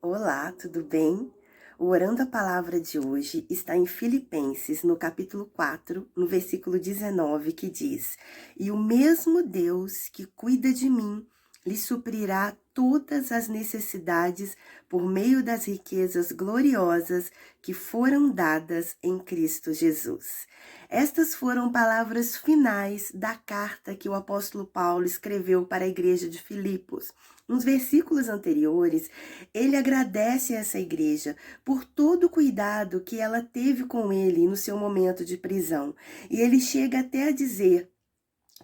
Olá, tudo bem? O Orando a Palavra de hoje está em Filipenses, no capítulo 4, no versículo 19, que diz: E o mesmo Deus que cuida de mim lhe suprirá todas as necessidades por meio das riquezas gloriosas que foram dadas em Cristo Jesus. Estas foram palavras finais da carta que o apóstolo Paulo escreveu para a igreja de Filipos. Nos versículos anteriores, ele agradece a essa igreja por todo o cuidado que ela teve com ele no seu momento de prisão. E ele chega até a dizer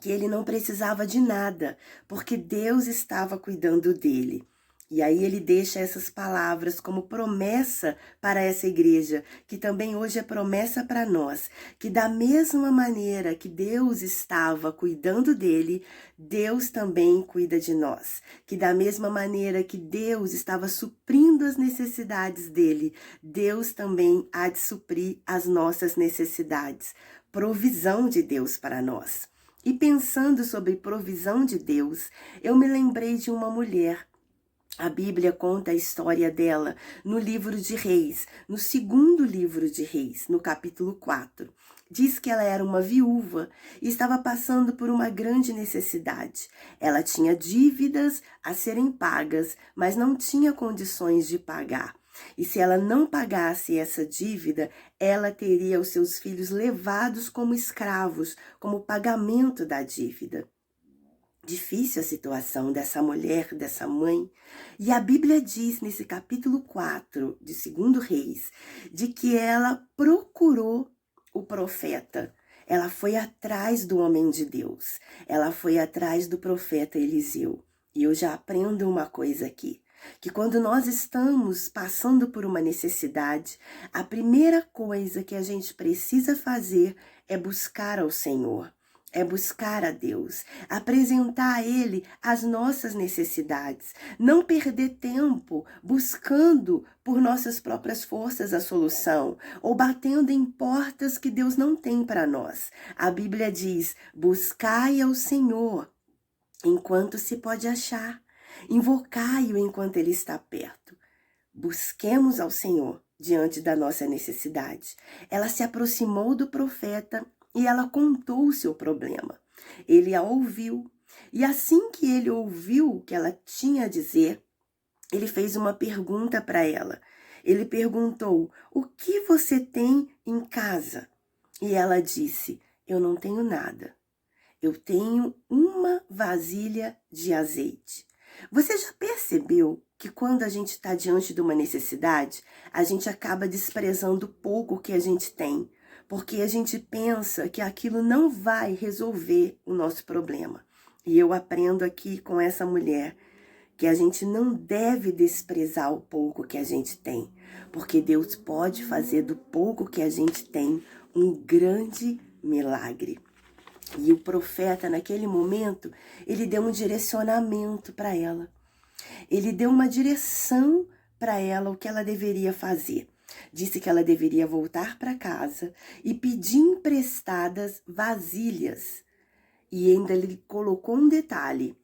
que ele não precisava de nada, porque Deus estava cuidando dele. E aí ele deixa essas palavras como promessa para essa igreja, que também hoje é promessa para nós, que da mesma maneira que Deus estava cuidando dele, Deus também cuida de nós. Que da mesma maneira que Deus estava suprindo as necessidades dele, Deus também há de suprir as nossas necessidades. Provisão de Deus para nós. E pensando sobre provisão de Deus, eu me lembrei de uma mulher. A Bíblia conta a história dela no livro de Reis, no segundo livro de Reis, no capítulo 4. Diz que ela era uma viúva e estava passando por uma grande necessidade. Ela tinha dívidas a serem pagas, mas não tinha condições de pagar. E se ela não pagasse essa dívida, ela teria os seus filhos levados como escravos, como pagamento da dívida. Difícil a situação dessa mulher, dessa mãe. E a Bíblia diz nesse capítulo 4 de 2 Reis, de que ela procurou o profeta. Ela foi atrás do homem de Deus. Ela foi atrás do profeta Eliseu. E eu já aprendo uma coisa aqui, que quando nós estamos passando por uma necessidade, a primeira coisa que a gente precisa fazer é buscar ao Senhor. É buscar a Deus, apresentar a Ele as nossas necessidades, não perder tempo buscando por nossas próprias forças a solução ou batendo em portas que Deus não tem para nós. A Bíblia diz: buscai ao Senhor enquanto se pode achar, invocai-o enquanto Ele está perto. Busquemos ao Senhor diante da nossa necessidade. Ela se aproximou do profeta e ela contou o seu problema. Ele a ouviu. E assim que ele ouviu o que ela tinha a dizer, ele fez uma pergunta para ela. Ele perguntou: o que você tem em casa? E ela disse: eu não tenho nada. Eu tenho uma vasilha de azeite. Você já percebeu que quando a gente está diante de uma necessidade, a gente acaba desprezando o pouco que a gente tem, porque a gente pensa que aquilo não vai resolver o nosso problema. E eu aprendo aqui com essa mulher que a gente não deve desprezar o pouco que a gente tem, porque Deus pode fazer do pouco que a gente tem um grande milagre. E o profeta, naquele momento, ele deu um direcionamento para ela. Ele deu uma direção para ela, o que ela deveria fazer. Disse que ela deveria voltar para casa e pedir emprestadas vasilhas. E ainda ele colocou um detalhe: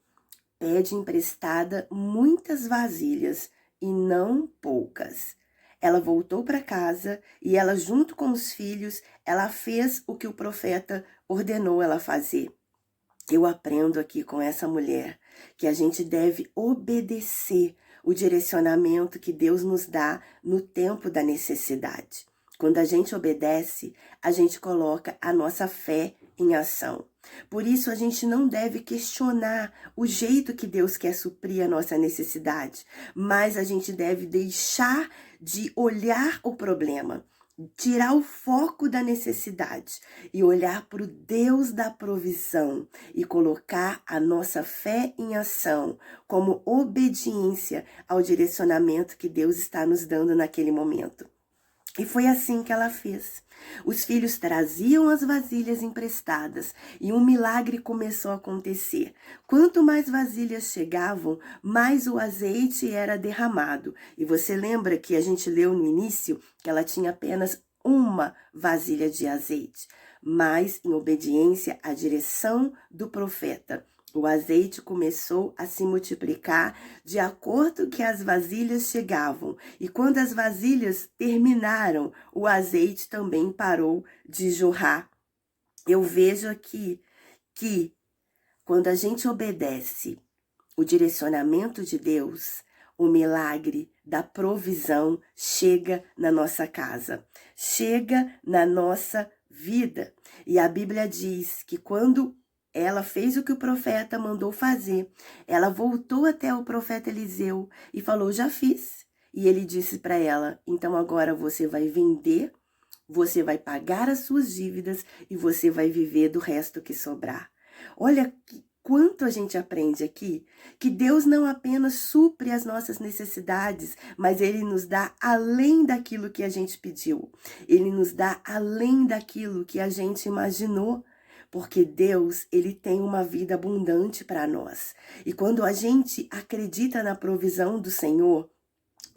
pede emprestada muitas vasilhas e não poucas. Ela voltou para casa e ela, junto com os filhos, ela fez o que o profeta ordenou ela fazer. Eu aprendo aqui com essa mulher que a gente deve obedecer o direcionamento que Deus nos dá no tempo da necessidade. Quando a gente obedece, a gente coloca a nossa fé em ação. Por isso, a gente não deve questionar o jeito que Deus quer suprir a nossa necessidade, mas a gente deve deixar de olhar o problema, tirar o foco da necessidade e olhar para o Deus da provisão e colocar a nossa fé em ação como obediência ao direcionamento que Deus está nos dando naquele momento. E foi assim que ela fez. Os filhos traziam as vasilhas emprestadas e um milagre começou a acontecer. Quanto mais vasilhas chegavam, mais o azeite era derramado. E você lembra que a gente leu no início que ela tinha apenas uma vasilha de azeite, mas em obediência à direção do profeta. O azeite começou a se multiplicar de acordo que as vasilhas chegavam. E quando as vasilhas terminaram, o azeite também parou de jorrar. Eu vejo aqui que quando a gente obedece o direcionamento de Deus, o milagre da provisão chega na nossa casa, chega na nossa vida. E a Bíblia diz que quando ela fez o que o profeta mandou fazer, ela voltou até o profeta Eliseu e falou: já fiz. E ele disse para ela: então agora você vai vender, você vai pagar as suas dívidas e você vai viver do resto que sobrar. Olha quanto a gente aprende aqui, que Deus não apenas supre as nossas necessidades, mas Ele nos dá além daquilo que a gente pediu. Ele nos dá além daquilo que a gente imaginou. Porque Deus, Ele tem uma vida abundante para nós. E quando a gente acredita na provisão do Senhor,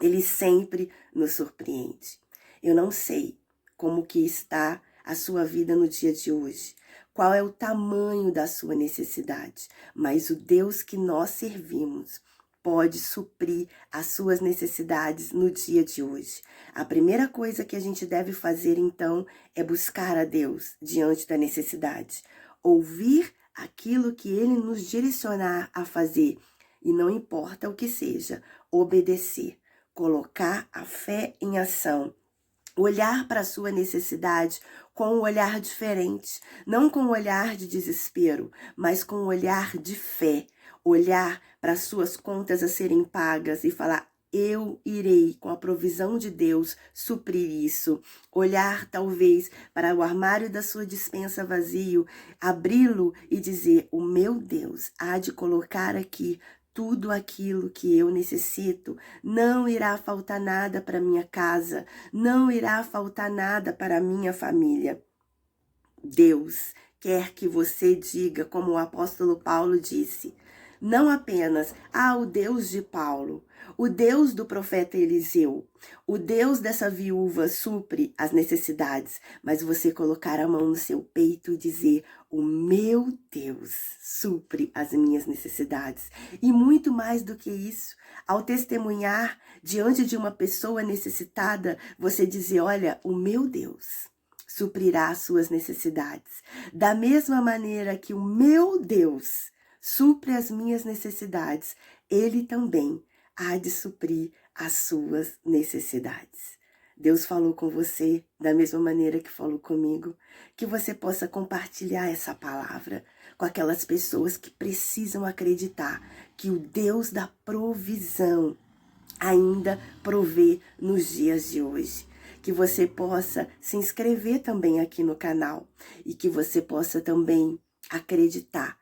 Ele sempre nos surpreende. Eu não sei como que está a sua vida no dia de hoje. Qual é o tamanho da sua necessidade? Mas o Deus que nós servimos pode suprir as suas necessidades no dia de hoje. A primeira coisa que a gente deve fazer, então, é buscar a Deus diante da necessidade. Ouvir aquilo que Ele nos direcionar a fazer. E não importa o que seja, obedecer. Colocar a fé em ação. Olhar para a sua necessidade com um olhar diferente, não com um olhar de desespero, mas com um olhar de fé. Olhar para as suas contas a serem pagas e falar: eu irei, com a provisão de Deus, suprir isso. Olhar, talvez, para o armário da sua despensa vazio, abri-lo e dizer: o meu Deus há de colocar aqui tudo aquilo que eu necessito. Não irá faltar nada para minha casa, não irá faltar nada para a minha família. Deus quer que você diga, como o apóstolo Paulo disse, não apenas, o Deus de Paulo, o Deus do profeta Eliseu, o Deus dessa viúva supre as necessidades, mas você colocar a mão no seu peito e dizer: o meu Deus supre as minhas necessidades. E muito mais do que isso, ao testemunhar diante de uma pessoa necessitada, você dizer: olha, o meu Deus suprirá as suas necessidades. Da mesma maneira que o meu Deus supre as minhas necessidades, Ele também há de suprir as suas necessidades. Deus falou com você da mesma maneira que falou comigo, que você possa compartilhar essa palavra com aquelas pessoas que precisam acreditar que o Deus da provisão ainda provê nos dias de hoje. Que você possa se inscrever também aqui no canal e que você possa também acreditar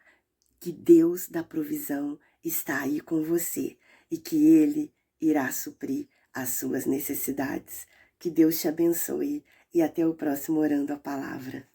que Deus da provisão está aí com você e que Ele irá suprir as suas necessidades. Que Deus te abençoe e até o próximo Orando a Palavra.